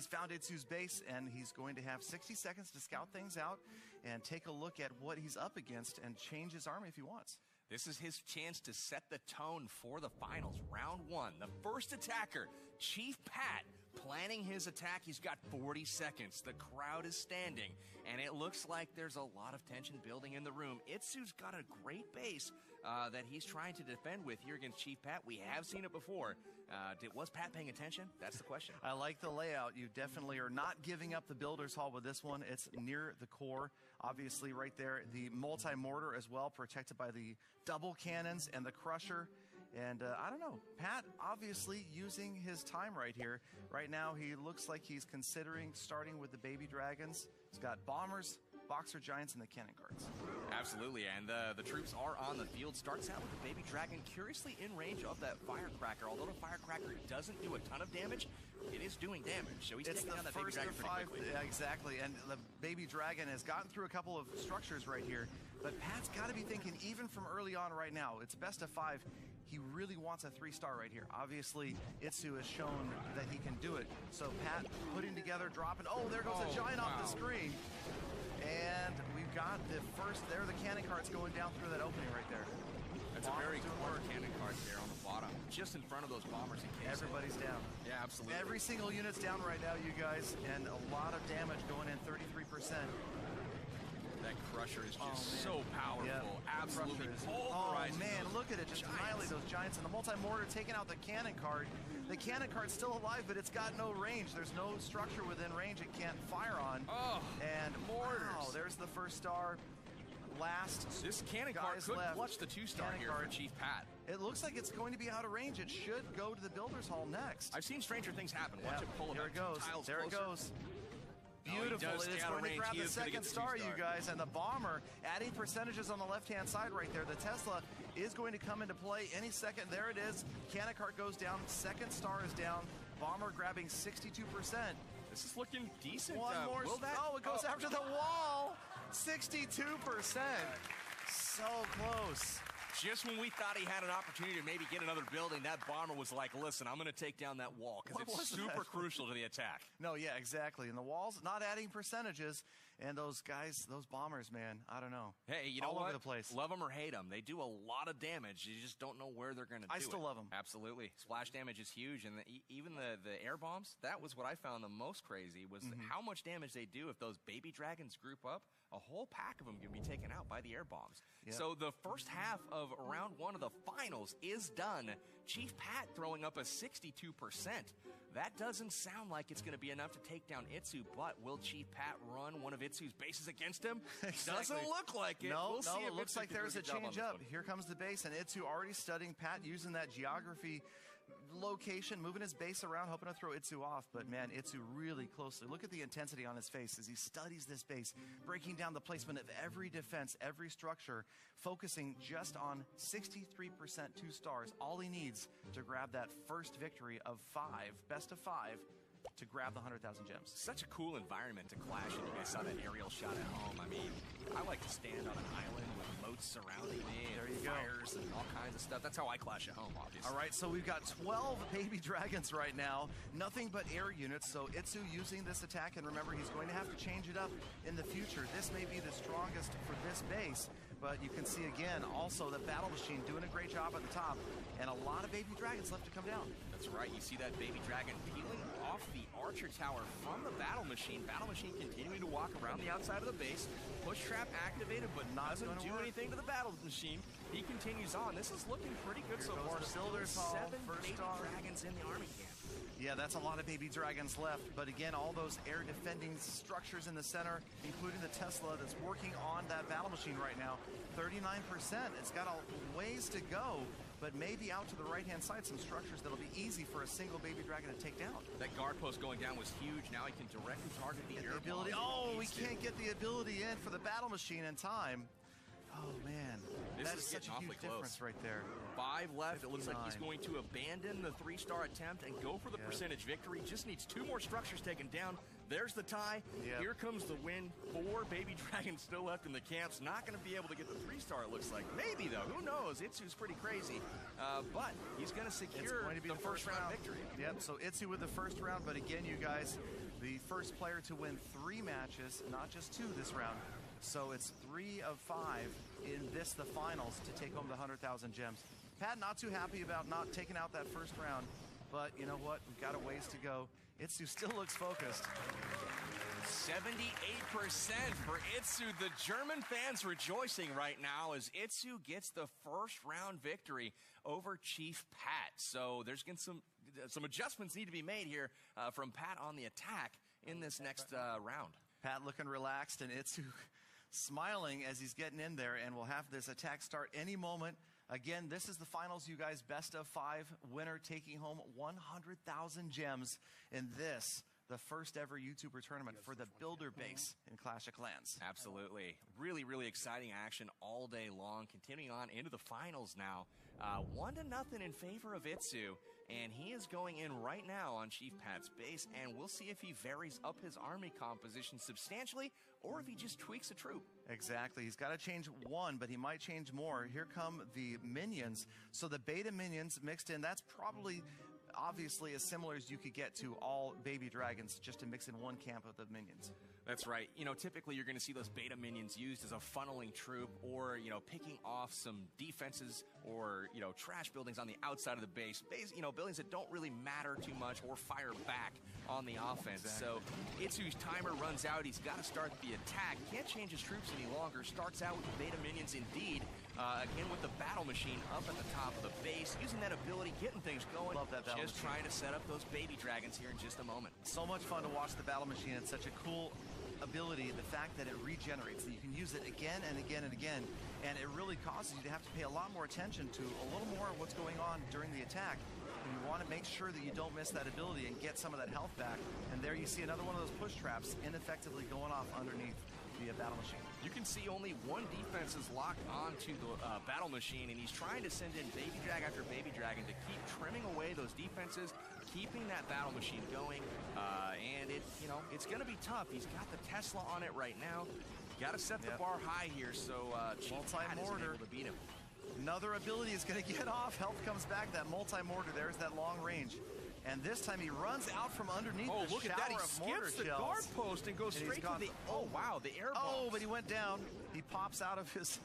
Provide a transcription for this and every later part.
he's found Itzu's base, and he's going to have 60 seconds to scout things out and take a look at what he's up against and change his army if he wants. This is his chance to set the tone for the finals. Round 1, the first attacker, Chief Pat, planning his attack. He's got 40 seconds. The crowd is standing, and it looks like there's a lot of tension building in the room. Itzu's got a great base that he's trying to defend with here against Chief Pat. We have seen it before. Was Pat paying attention? That's the question. I like the layout. You definitely are not giving up the Builder's Hall with this one. It's near the core. Obviously, right there, the multi-mortar as well, protected by the double cannons and the crusher. And I don't know, Pat obviously using his time right here. Right now, he looks like he's considering starting with the baby dragons. He's got bombers, boxer giants, and the cannon cards. Absolutely, and the troops are on the field. Starts out with the baby dragon, curiously in range of that firecracker. Although the firecracker doesn't do a ton of damage, it is doing damage. So he's taking down that baby dragon pretty quickly. Yeah, exactly, and the baby dragon has gotten through a couple of structures right here. But Pat's got to be thinking, even from early on right now, it's best of 5. He really wants a 3-star right here. Obviously, Itzu has shown that he can do it. So Pat putting together, dropping. Oh, there goes a giant off the screen. And we've got the first, there are the cannon carts going down through that opening right there. That's a very clever cannon cart there on the bottom, just in front of those bombers in case. Everybody's down. Yeah, absolutely. Every single unit's down right now, you guys, and a lot of damage going in, 33%. That crusher is just so powerful. Yep. Absolutely Oh, polarizing. man, look at it. Just annihilate those giants. And the multi-mortar taking out the cannon cart. The cannon cart's still alive, but it's got no range. There's no structure within range it can't fire on. Oh, and mortars. Wow, there's the first star. Last this cannon cart could clutch the 2-star here for Chief Pat. It looks like it's going to be out of range. It should go to the Builder's Hall next. I've seen stranger things happen. Watch it pull Here it goes. There it goes. Beautiful. It's going to grab the second star, you guys. And the bomber adding percentages on the left-hand side right there. The Tesla is going to come into play any second. There it is. Cannon cart goes down. Second star is down. Bomber grabbing 62%. This is looking decent. One more. Oh, it goes after the wall. 62%. So close. Just when we thought he had an opportunity to maybe get another building, that bomber was like, listen, I'm going to take down that wall because it's super crucial to the attack. No, yeah, exactly. And the wall's not adding percentages. And those guys, those bombers, man, I don't know. Hey, you know all what? over the place. Love them or hate them. They do a lot of damage. You just don't know where they're going to do it. I still love them. Absolutely. Splash damage is huge. And even the air bombs, that was what I found the most crazy, was how much damage they do if those baby dragons group up. A whole pack of them can be taken out by the air bombs. Yep. So the first half of round 1 of the finals is done. Chief Pat throwing up a 62%. That doesn't sound like it's going to be enough to take down Itzu, but will Chief Pat run one of Itzu's bases against him? Exactly. Doesn't look like it. No, we'll see it looks like there's a change up. Here comes the base, and Itzu already studying Pat, using that geography location, moving his base around, hoping to throw Itzu off. But man, Itzu really closely. Look at the intensity on his face as he studies this base, breaking down the placement of every defense, every structure, focusing just on 63% 2 stars. All he needs to grab that first victory of 5, best of 5, to grab the 100,000 gems. Such a cool environment to clash in. You guys saw that aerial shot at home. I mean, I like to stand on an island with moats surrounding me, there you fires go, and all kinds of stuff. That's how I clash at home, obviously. All right, so we've got 12 baby dragons right now, nothing but air units. So Itzu using this attack, and remember, he's going to have to change it up in the future. This may be the strongest for this base, but you can see again also the battle machine doing a great job at the top, and a lot of baby dragons left to come down. That's right. You see that baby dragon peeling off the archer tower from the battle machine. Battle machine continuing to walk around the outside of the base. Push trap activated, but doesn't do anything to the battle machine. He continues on. This is looking pretty good so far. Builder's Hall, 7 first baby star. dragons in the army camp. Yeah, that's a lot of baby dragons left. But again, all those air defending structures in the center, including the Tesla that's working on that battle machine right now. 39%. It's got a ways to go, but maybe out to the right-hand side, some structures that'll be easy for a single baby dragon to take down. That guard post going down was huge. Now he can directly target the air ability. Oh, we can't get the ability in for the battle machine in time. Oh, man. That is such a huge difference right there. 5 left. 59. It looks like he's going to abandon the 3-star attempt and go for the percentage victory. Just needs 2 more structures taken down. There's the tie. Yep. Here comes the win. 4 baby dragons still left in the camps. Not going to be able to get the 3-star, it looks like. Maybe, though. Who knows? Itzu's pretty crazy. But he's going to secure the first round victory. Yep, so Itzu with the first round. But again, you guys, the first player to win 3 matches, not just 2 this round. So it's 3 of 5 in this, the finals, to take home the 100,000 gems. Pat not too happy about not taking out that first round, but you know what? We've got a ways to go. Itzu still looks focused. 78% for Itzu. The German fans rejoicing right now as Itzu gets the first round victory over Chief Pat. So there's going to some adjustments need to be made here from Pat on the attack in this next round. Pat looking relaxed and Itzu smiling as he's getting in there, and we'll have this attack start any moment. Again, this is the finals, you guys. Best of 5 winner taking home 100,000 gems in this, the first ever YouTuber tournament for the builder base in Clash of Clans. Absolutely. Really, really exciting action all day long. Continuing on into the finals now. 1-0 in favor of Itzu, and he is going in right now on Chief Pat's base, and we'll see if he varies up his army composition substantially or if he just tweaks a troop. Exactly. He's got to change 1, but he might change more. Here come the minions. So the beta minions mixed in, that's probably obviously as similar as you could get to all baby dragons, just to mix in 1 camp of the minions. That's right. You know, typically you're going to see those beta minions used as a funneling troop, or, you know, picking off some defenses or, you know, trash buildings on the outside of the base. You know, buildings that don't really matter too much or fire back on the offense. Exactly. So Itzu's timer runs out. He's got to start the attack. Can't change his troops any longer. Starts out with the beta minions indeed. Again with the battle machine up at the top of the base, using that ability, getting things going. Love that battle Just machine. trying to set up those baby dragons here in just a moment. So much fun to watch the battle machine. It's such a cool ability, the fact that it regenerates, that you can use it again and again and again, and it really causes you to have to pay a lot more attention to a little more of what's going on during the attack. And you want to make sure that you don't miss that ability and get some of that health back. And there you see another one of those push traps ineffectively going off underneath the battle machine. You can see only 1 defense is locked onto the battle machine, and he's trying to send in baby drag after baby dragon to keep trimming away those defenses, keeping that battle machine going. And it's going to be tough. He's got the Tesla on it right now. Got to set the bar high here, so Chief Pat isn't able to beat him. Another ability is going to get off. Health comes back. That multi-mortar, there's that long range. And this time he runs out from underneath the look at that. He shower of mortar skips the shells. guard post and goes straight to the... Oh, wow, the air bombs. Oh, but he went down. He pops out of his...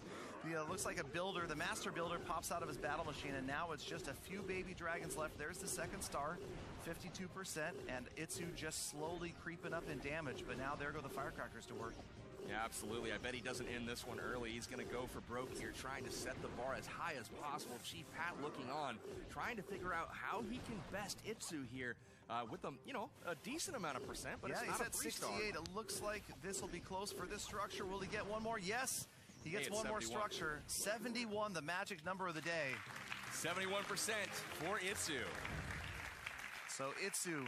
looks like a builder. The master builder pops out of his battle machine, and now it's just a few baby dragons left. There's the second star, 52%, and Itzu just slowly creeping up in damage, but now there go the firecrackers to work. Yeah, absolutely. I bet he doesn't end this one early. He's going to go for broke here, trying to set the bar as high as possible. Chief Pat looking on, trying to figure out how he can best Itzu here with a decent amount of percent, but yeah, it's not he's a at 3-star. 68. It looks like this will be close for this structure. Will he get one more? Yes. He gets one more structure. 71, the magic number of the day. 71% for Itzu. So Itzu,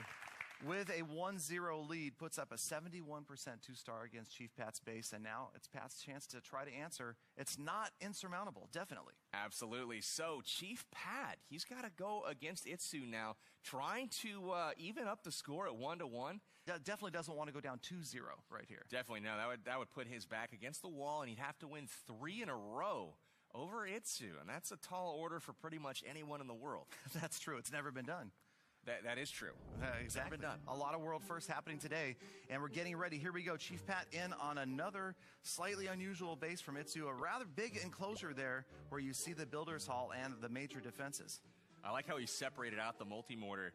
with a 1-0 lead, puts up a 71% 2-star against Chief Pat's base, and now it's Pat's chance to try to answer. It's not insurmountable, definitely. Absolutely. So Chief Pat, he's got to go against Itzu now, trying to even up the score at 1-1. Definitely doesn't want to go down 2-0 right here. Definitely no. That would put his back against the wall, and he'd have to win 3 in a row over Itzu, and that's a tall order for pretty much anyone in the world. That's true. It's never been done. That is true. Exactly. Been done. A lot of world firsts happening today, and we're getting ready. Here we go. Chief Pat in on another slightly unusual base from Itzu. A rather big enclosure there where you see the Builder's Hall and the major defenses. I like how he separated out the multi-mortar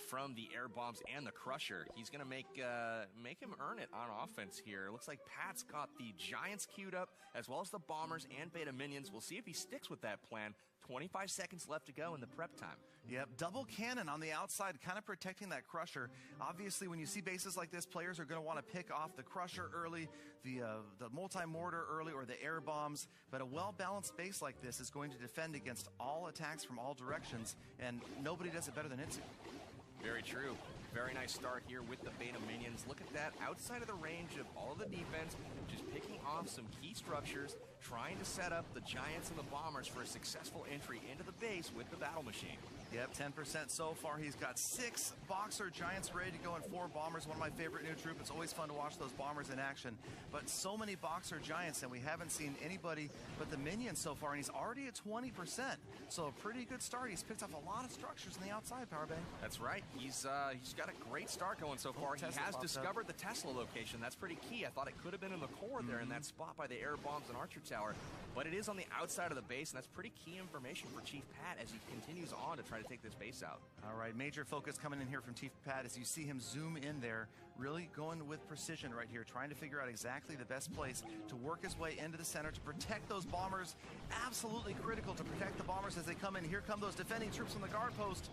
from the air bombs and the crusher. He's going to make him earn it on offense here. Looks like Pat's got the giants queued up, as well as the bombers and beta minions. We'll see if he sticks with that plan. 25 seconds left to go in the prep time. Yep, double cannon on the outside, kind of protecting that crusher. Obviously, when you see bases like this, players are going to want to pick off the crusher early, the multi-mortar early, or the air bombs. But a well-balanced base like this is going to defend against all attacks from all directions, and nobody does it better than Itzu. Very true. Very nice start here with the beta minions. Look at that, outside of the range of all of the defense, just picking off some key structures, trying to set up the giants and the bombers for a successful entry into the base with the battle machine. Yep, 10% so far. He's got 6 Boxer Giants ready to go and 4 Bombers. One of my favorite new troop. It's always fun to watch those Bombers in action. But so many Boxer Giants, and we haven't seen anybody but the Minions so far, and he's already at 20%. So a pretty good start. He's picked up a lot of structures on the outside, Powerbang. That's right. He's got a great start going so far. He has discovered the Tesla location. That's pretty key. I thought it could have been in the core there in that spot by the air bombs and Archer Tower. But it is on the outside of the base, and that's pretty key information for Chief Pat as he continues on to try to take this base out. All right, major focus coming in here from Chief Pat as you see him zoom in there, really going with precision right here, trying to figure out exactly the best place to work his way into the center to protect those Bombers. Absolutely critical to protect the Bombers as they come in. Here come those defending troops on the guard post,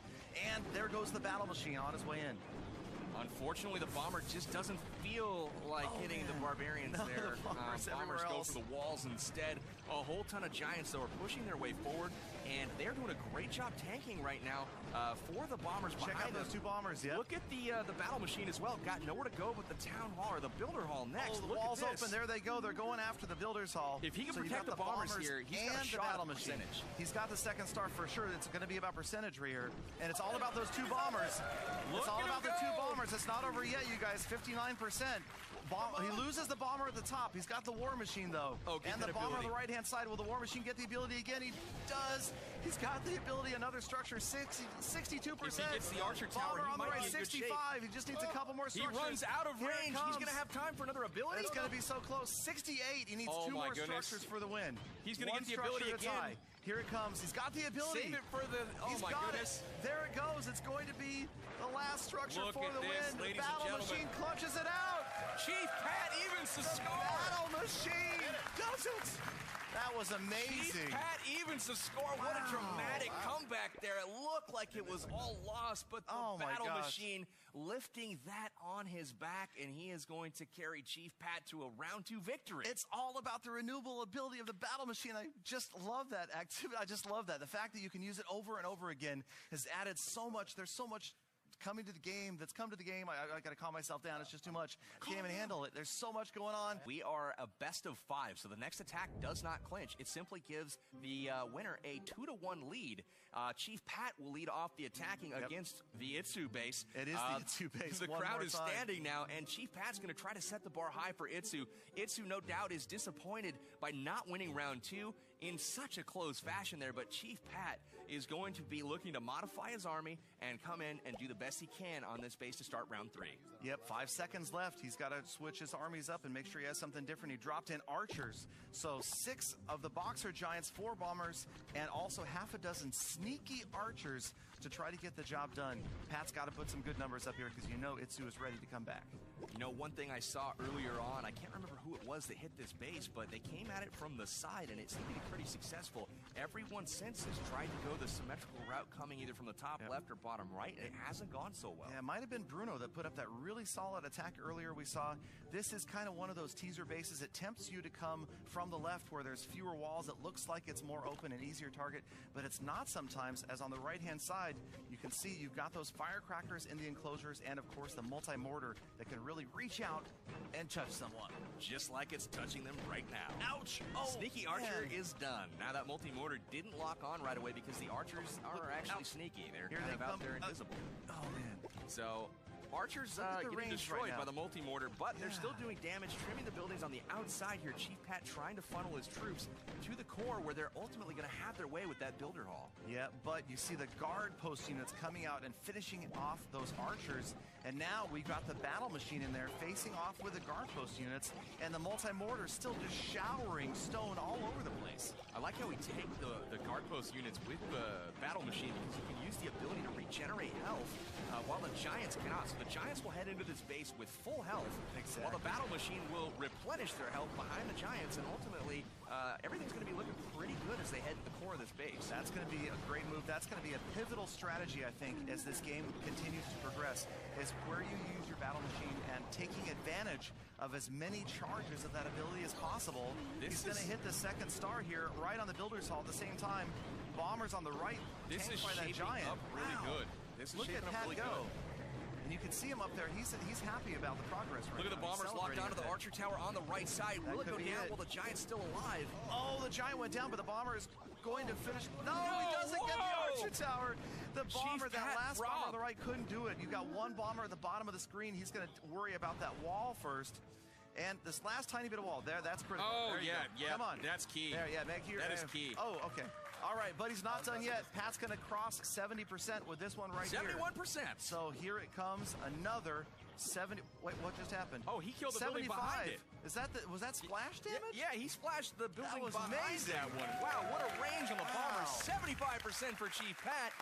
and there goes the battle machine on his way in. Unfortunately, the Bomber just doesn't feel like hitting the Barbarians there. The Bombers go for the walls instead. A whole ton of Giants, though, are pushing their way forward, and they're doing a great job tanking right now for the Bombers Check behind out those 2 Bombers, yeah. Look at the battle machine as well. Got nowhere to go but the Town Hall, or the Builder Hall next. Oh, the wall's open. There they go. They're going after the Builder's Hall. If he can protect the Bombers here, he's got a shot at percentage. He's got the second star for sure. It's going to be about percentage here, and it's all about those 2 Bombers. It's all about the 2 Bombers. It's not over yet, you guys. 59%. He loses the Bomber at the top. He's got the War Machine, though. And the Bomber on the right-hand side. Will the War Machine get the ability again? He does. He's got the ability. Another structure, 62%. If he gets the Archer Tower, Bomber he on the might right, be in good 65. shape. He just needs a couple more structures. He runs out of range. He's going to have time for another ability. It's going to be so close. 68. He needs 2 more structures for the win. He's going to get the ability again. Here it comes. He's got the ability. Save it for the... Oh, He's my got goodness. It. There it goes. It's going to be the last structure Look for at the this, win. ladies The battle and gentlemen. machine clutches it out. Chief Pat evens the score. Battle machine does it. That was amazing. Chief Pat evens the score. What a dramatic comeback there. It looked like it was all lost, but the battle machine lifting that on his back, and he is going to carry Chief Pat to a round 2 victory. It's all about the renewable ability of the battle machine. I just love that activity. I just love that. The fact that you can use it over and over again has added so much. There's so much coming to the game that's come to the game. I got to calm myself down. It's just too much. Can't even handle it. There's so much going on. We are a best of 5, so the next attack does not clinch. It simply gives the winner a 2-1 lead. Chief Pat will lead off the attacking against the Itzu base. It is the Itzu base. The crowd is standing now, and Chief Pat's going to try to set the bar high for Itzu. Itzu, no doubt, is disappointed by not winning round 2 in such a close fashion there, but Chief Pat is going to be looking to modify his army and come in and do the best he can on this base to start round 3. Yep, 5 seconds left. He's got to switch his armies up and make sure he has something different. He dropped in archers. So 6 of the Boxer Giants, 4 Bombers, and also half a dozen sneaky archers to try to get the job done. Pat's got to put some good numbers up here because you know Itzu is ready to come back. You know, one thing I saw earlier on, I can't remember who it was that hit this base, but they came at it from the side, and it seemed to be pretty successful. Everyone since has tried to go the symmetrical route, coming either from the top left or bottom right, and it hasn't gone so well. Yeah, it might have been Bruno that put up that really solid attack earlier we saw. This is kind of one of those teaser bases. It tempts you to come from the left where there's fewer walls. It looks like it's more open and easier target, but it's not sometimes, as on the right-hand side, you can see you've got those firecrackers in the enclosures and, of course, the multi-mortar that can really reach out and touch someone. Just like it's touching them right now. Ouch! Oh, Sneaky Archer is done. Now that multi-mortar didn't lock on right away because the archers are actually sneaky. They're kind of out there invisible. Oh, man. So Archers getting destroyed by the multi-mortar, but they're still doing damage, trimming the buildings on the outside here. Chief Pat trying to funnel his troops to the core where they're ultimately going to have their way with that builder hall. Yeah, but you see the guard post units coming out and finishing off those archers. And now we've got the battle machine in there facing off with the guard post units, and the multi-mortar still just showering stone all over the place. I like how we take the guard post units with the battle machine because you can use the ability to regenerate health while the Giants cannot. So the Giants will head into this base with full health, while the battle machine will replenish their health behind the Giants, and ultimately everything's going to be looking pretty good as they head to the core of this base. That's going to be a great move. That's going to be a pivotal strategy, I think, as this game continues to progress, is where you use your battle machine and taking advantage of as many charges of that ability as possible. He's going to hit the second star here right on the Builder's Hall at the same time. Bombers on the right, this is by that shaping Giant. up really good. This is Look shaping at up Pat really go. good. And you can see him up there. He's happy about the progress right Look at the now. bombers locked onto the archer tower on the right side. Will it go down while the giant's still alive? Oh, the giant went down, but the bomber is going to finish. No, he doesn't get the archer tower. The bomber, that last bomber on the right, couldn't do it. You got one bomber at the bottom of the screen. He's going to worry about that wall first. And this last tiny bit of wall, that's critical. Oh, there yeah. Come on. That's key. There, make here. That is key. Oh, okay. All right, but he's not done yet. Pat's going to cross 70% with this one right 71%. here. 71%. So here it comes, another 70. Wait, what just happened? Oh, he killed the building behind it. Was that splash damage? Yeah, he splashed the building behind amazing. that one. Wow, what a range on the bomber. 75% for Chief Pat.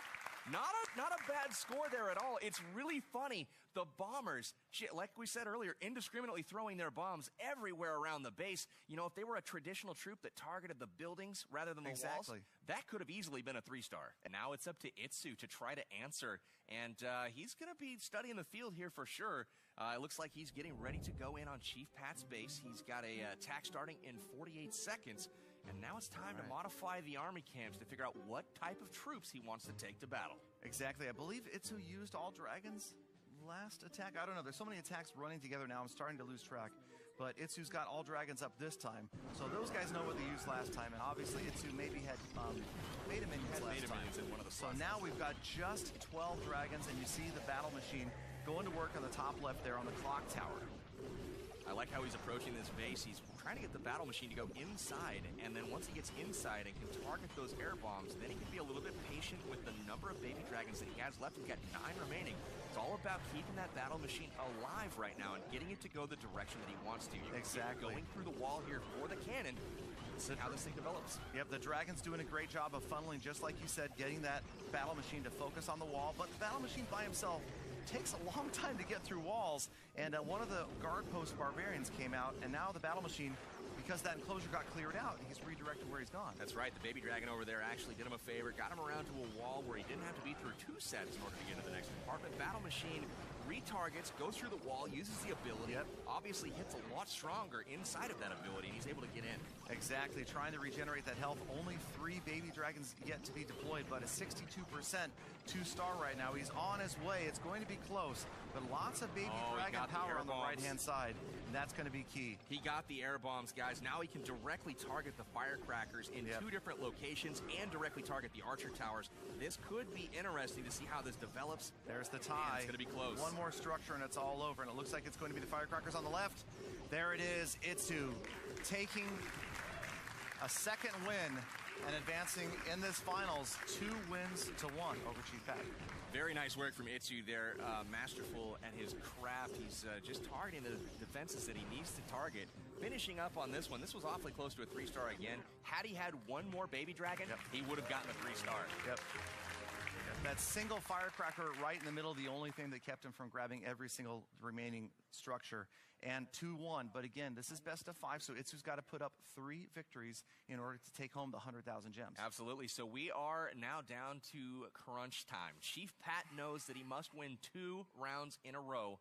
Not a bad score there at all. It's really funny. The bombers, like we said earlier, indiscriminately throwing their bombs everywhere around the base. You know, if they were a traditional troop that targeted the buildings rather than the walls, that could have easily been a 3-star. And now it's up to Itzu to try to answer. And he's going to be studying the field here for sure. It looks like he's getting ready to go in on Chief Pat's base. He's got a attack starting in 48 seconds. And now it's time to modify the army camps to figure out what type of troops he wants to take to battle. Exactly. I believe Itzu used all dragons last attack. I don't know. There's so many attacks running together now. I'm starting to lose track. But Itzu's got all dragons up this time. So those guys know what they used last time. And obviously Itzu maybe had Beta minions last time. In one of the so now we've got just 12 dragons. And you see the battle machine going to work on the top left there on the clock tower. I like how he's approaching this base. He's trying to get the battle machine to go inside, and then once he gets inside and can target those air bombs, then he can be a little bit patient with the number of baby dragons that he has left. He's got 9 remaining. It's all about keeping that battle machine alive right now and getting it to go the direction that he wants to. Going through the wall here for the cannon. See how this thing develops. Yep, the Dragon's doing a great job of funneling, just like you said, getting that battle machine to focus on the wall. But the battle machine by himself takes a long time to get through walls. And one of the guard post barbarians came out, and now the battle machine, because that enclosure got cleared out, he's redirected where he's gone. That's right. The baby dragon over there actually did him a favor, got him around to a wall where he didn't have to be through 2 sets in order to get to the next compartment. Battle machine retargets, goes through the wall, uses the ability, obviously hits a lot stronger inside of that ability, and he's able to get in. Exactly, trying to regenerate that health. Only 3 baby dragons yet to be deployed, but a 62% 2-star right now. He's on his way. It's going to be close, but lots of baby dragon power on the right-hand side, and that's going to be key. He got the air bombs, guys. Now he can directly target the firecrackers in 2 different locations and directly target the archer towers. This could be interesting to see how this develops. There's the tie. It's going to be close. One more structure and it's all over, and it looks like it's going to be the firecrackers on the left. There it is, Itzu taking a second win and advancing in this finals 2 wins to 1 over Chief Pat. Very nice work from Itzu there, masterful at his craft. He's just targeting the defenses that he needs to target. Finishing up on this one, this was awfully close to a 3-star again. Had he had 1 more baby dragon, he would have gotten a 3-star. Yep. That single firecracker right in the middle, the only thing that kept him from grabbing every single remaining structure. And 2-1, but again, this is best of 5, so Itzu's got to put up 3 victories in order to take home the 100,000 gems. Absolutely. So we are now down to crunch time. Chief Pat knows that he must win 2 rounds in a row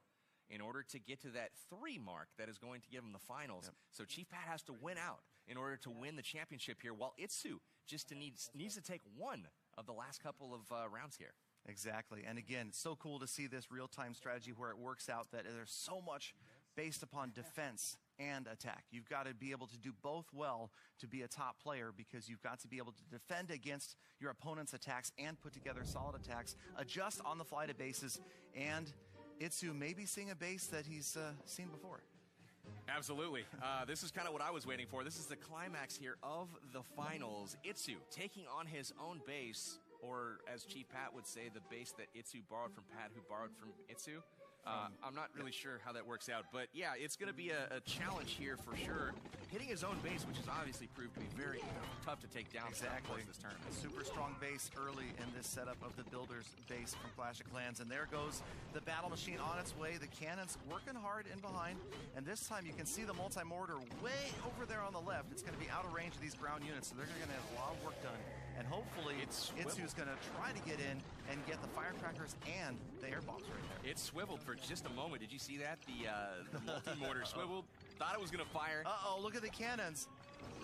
in order to get to that 3 mark that is going to give him the finals. So Chief Pat has to win out in order to win the championship here, while Itzu just needs to take 1 of the last couple of rounds here. Exactly. And again, it's so cool to see this real-time strategy where it works out that there's so much based upon defense and attack. You've got to be able to do both well to be a top player, because you've got to be able to defend against your opponent's attacks and put together solid attacks, adjust on the fly to bases, and Itzu may be seeing a base that he's seen before. Absolutely. This is kind of what I was waiting for. This is the climax here of the finals. Itzu taking on his own base, or as Chief Pat would say, the base that Itzu borrowed from Pat, who borrowed from Itzu. I'm not really sure how that works out, but yeah, it's going to be a challenge here for sure. Hitting his own base, which has obviously proved to be very tough to take down. Exactly. This tournament. A super strong base early in this setup of the Builders base from Clash of Clans, and there goes the battle machine on its way. The cannons working hard in behind, and this time you can see the multi-mortar way over there on the left. It's going to be out of range of these ground units, so they're going to have a lot of work done. And hopefully Itzu's going to try to get in and get the firecrackers and the air bombs right there. It swiveled for just a moment. Did you see that? The multi-mortar swiveled. Thought it was going to fire. Uh-oh, look at the cannons.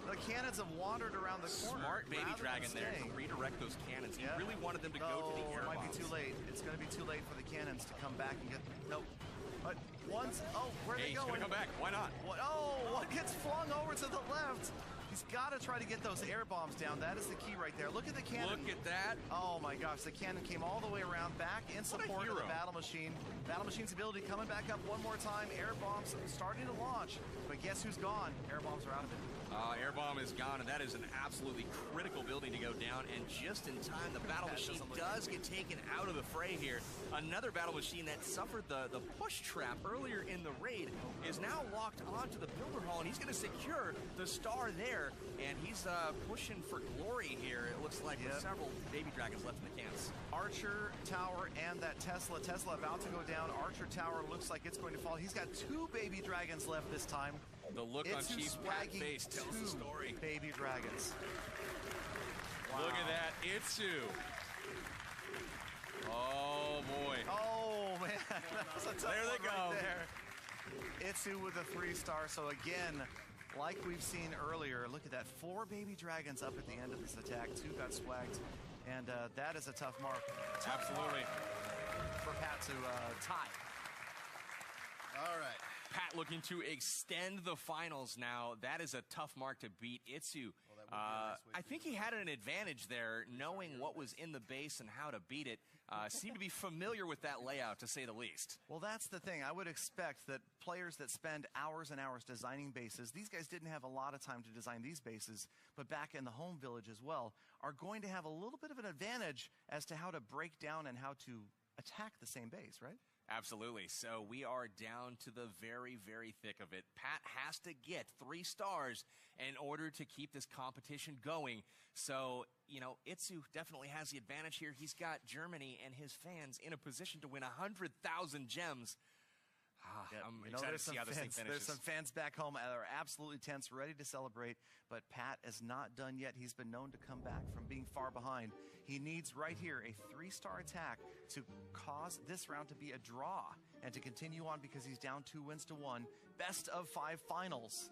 The cannons have wandered around the corner. Smart baby dragon there to redirect those cannons. He really wanted them to go to the air It might bombs. be too late. It's going to be too late for the cannons to come back and get. Nope. But once. Oh, where are they going? He's going to come back. Why not? One gets flung over to the left. He's got to try to get those air bombs down. That is the key right there. Look at the cannon. Look at that. Oh my gosh, the cannon came all the way around, back in support of the battle machine. Battle machine's ability coming back up one more time. Air bombs starting to launch. But guess who's gone? Air bombs are out of it. Air bomb is gone, and that is an absolutely critical building to go down. And just in time, the battle machine does get taken out of the fray here. Another battle machine that suffered the push trap earlier in the raid is now locked onto the builder hall, and he's going to secure the star there. And he's pushing for glory here. It looks like with several baby dragons left in the cans. Archer Tower and that Tesla. Tesla about to go down. Archer Tower looks like it's going to fall. He's got 2 baby dragons left this time. The look on Chief Pat's face tells the story. Baby dragons. Wow. Look at that, Itzu. Oh boy. Oh man, that was a tough there they go. Right there. Itzu with a 3-star. So again, like we've seen earlier, look at that. 4 baby dragons up at the end of this attack. 2 got swagged, and that is a tough mark. Absolutely. For Pat to tie. All right. Pat looking to extend the finals now. That is a tough mark to beat. Itzu, I think he had an advantage there, knowing what was in the base and how to beat it. Seemed to be familiar with that layout, to say the least. Well, that's the thing. I would expect that players that spend hours and hours designing bases, these guys didn't have a lot of time to design these bases, but back in the home village as well, are going to have a little bit of an advantage as to how to break down and how to attack the same base, right? Absolutely. So we are down to the very, very thick of it. Pat has to get 3 stars in order to keep this competition going. So, you know, Itzu definitely has the advantage here. He's got Germany and his fans in a position to win 100,000 gems. I'm excited to see how this thing finishes. There's some fans back home that are absolutely tense, ready to celebrate, but Pat is not done yet. He's been known to come back from being far behind. He needs right here a 3-star attack to cause this round to be a draw and to continue on because he's down 2-1. Best of 5 finals.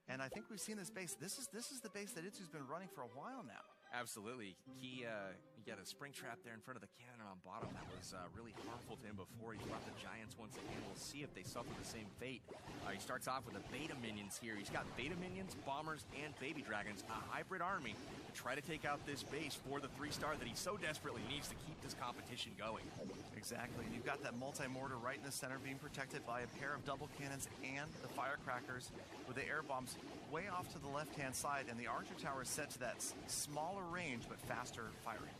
And I think we've seen this base. This is the base that Itzu's been running for a while now. Absolutely. He got a spring trap there in front of the cannon on bottom that was really harmful to him before. He brought the Giants once again. We'll see if they suffer the same fate. He starts off with the beta minions here. He's got beta minions, bombers, and baby dragons, a hybrid army to try to take out this base for the 3-star that he so desperately needs to keep this competition going. Exactly. And you've got that multi-mortar right in the center being protected by a pair of double cannons and the firecrackers with the air bombs way off to the left-hand side, and the Archer Tower is set to that smaller range but faster firing.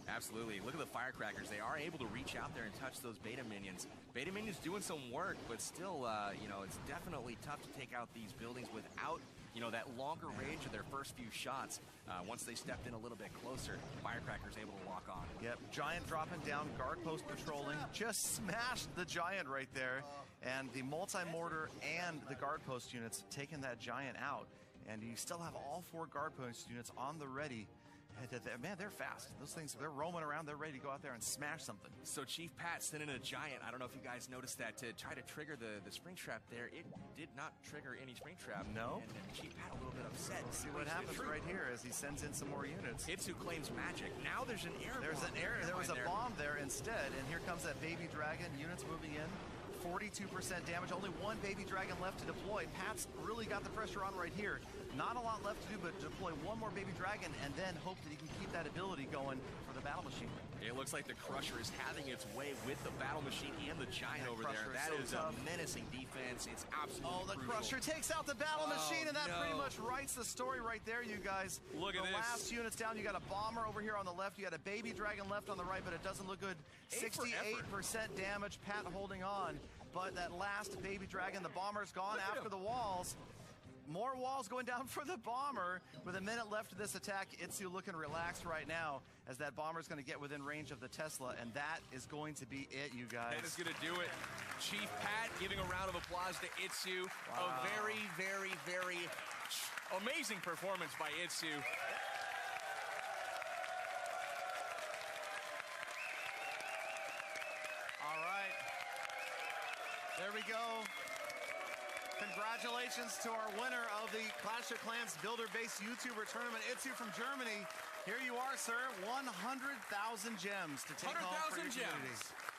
Absolutely. Look at the firecrackers. They are able to reach out there and touch those beta minions. Beta minions doing some work, but still, you know, it's definitely tough to take out these buildings without, you know, that longer range of their first few shots. Once they stepped in a little bit closer, firecrackers able to lock on. Yep, Giant dropping down, guard post patrolling. Just smashed the Giant right there. And the multi-mortar and the guard post units taking that Giant out. And you still have all 4 guard post units on the ready. Man, they're fast. Those things, they're roaming around. They're ready to go out there and smash something. So Chief Pat sending a Giant. I don't know if you guys noticed that, to try to trigger the spring trap there. It did not trigger any spring trap. No. And Chief Pat a little bit upset. See what happens right here as he sends in some more units. Itzu claims magic. Now there's an air bomb. There was a bomb there instead, and here comes that baby dragon. Units moving in. 42% damage, only 1 baby dragon left to deploy. Pat's really got the pressure on right here. Not a lot left to do but deploy 1 more baby dragon and then hope that he can keep that ability going for the battle machine. It looks like the Crusher is having its way with the battle machine and the Giant over there. That is a menacing defense. It's absolutely the crucial. Crusher takes out the battle machine, and that pretty much writes the story right there, you guys. Look at this. The last unit's down. You got a bomber over here on the left. You got a baby dragon left on the right, but it doesn't look good. 68% damage. Pat holding on. But that last baby dragon, the bomber's gone after the walls. More walls going down for the bomber. With a minute left of this attack, Itzu looking relaxed right now as that bomber's going to get within range of the Tesla, and that is going to be it, you guys. That is going to do it. Chief Pat giving a round of applause to Itzu. Wow. A very, very, very amazing performance by Itzu. All right. There we go. Congratulations to our winner of the Clash of Clans Builder-based YouTuber tournament, Itzu from Germany. Here you are, sir. 100,000 gems to take home for your 100,000 community. gems.